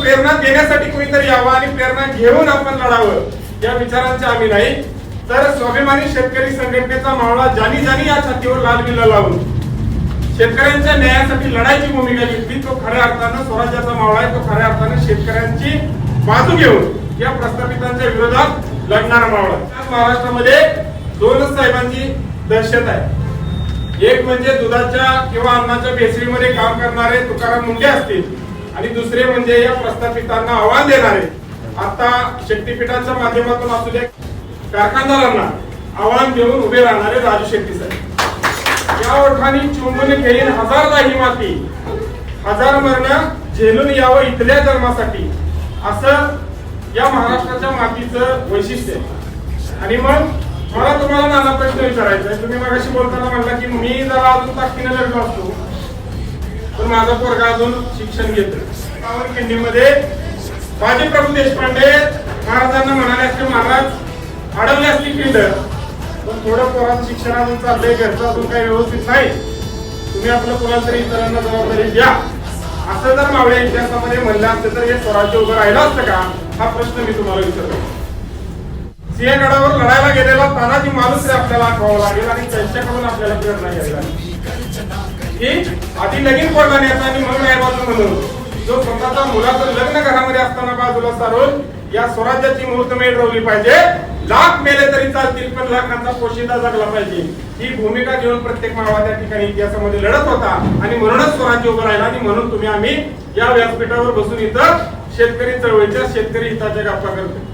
प्रेरणा देण्यासाठी कोणीतरी यावं आणि प्रेरणा घेऊन आपण लढावं या विचारांचे आम्ही नाही, तर स्वाभिमानी शेतकरी संघटनेचा मावळा ज्यांनी ज्यांनी या छातीवर लाल बिल्ला लावून शेतकऱ्यांच्या न्यायासाठी लढायची भूमिका घेतली तो खऱ्या अर्थानं स्वराज्याचा मावळा आहे, तो खऱ्या अर्थानं शेतकऱ्यांची बाजू घेऊन या प्रस्थापितांच्या विरोधात लढणारा मावळा. महाराष्ट्रामध्ये दोनच साहेबांची दहशत आहे. एक म्हणजे दुधाच्या किंवा अन्नाच्या भेसळीमध्ये काम करणारे तुकाराम मुंडे असतील आणि दुसरे म्हणजे या प्रस्थापितांना आव्हान देणारे आता शक्तीपीठाच्या माध्यमातून असू दे कारखानदारांना आव्हान देऊन उभे राहणारे राजू शेट्टी साहेब. या ओठाने चुंबून घेईन हजार दाही माती, हजार मरण झेलून यावं इथल्या जन्मासाठी, असं या महाराष्ट्राच्या मातीचं वैशिष्ट्य आहे. आणि मग मला तुम्हाला नाना प्रश्न विचारायचा आहे. तुम्ही मगाशी बोलताना म्हणला की मी जरा अजून ताकदीने लढलो असतो पण माझा पोरगा अजून शिक्षण घेतो. खिंडीमध्ये बाजी प्रभू देशपांडे महाराजांना म्हणाले असते महाराज अडवले असती खिंड, पण थोडं पोरात शिक्षण अजून चाललंय, घरचं अजून काही व्यवस्थित नाही, तुम्ही आपलं कोणाला तरी इतरांना जबाबदारी द्या, असं जर मावळ्या इतिहासामध्ये म्हणलं असतं तर हे स्वराज्य उभं राहिलं असतं का, हा प्रश्न मी तुम्हाला विचारतो. सिंहगडावर लढायला गेलेला तानाजी मालुसरे आपल्याला आठवावं लागेल आणि त्यांच्याकडून आपल्याला प्रेरणा घ्यावी लागेल की आधी लगीन पडला न्यायचा आणि मग नाही बाजू म्हणून जो स्वतःच्या मुलाचं लग्न घरामध्ये असताना बाजूला सारून या स्वराज्याची मुहूर्तमेढ रोवली पाहिजे. लाख मेले तरी चालतील पण लाखांचा पोशिंदा जगला पाहिजे, ही भूमिका घेऊन प्रत्येक मावळा त्या ठिकाणी इतिहासामध्ये लढत होता आणि म्हणूनच स्वराज्य उभं राहिला. आणि म्हणून तुम्ही आम्ही या व्यासपीठावर बसून इथं शेतकरी चळवळीच्या शेतकरी हिताच्या गप्पा करतो.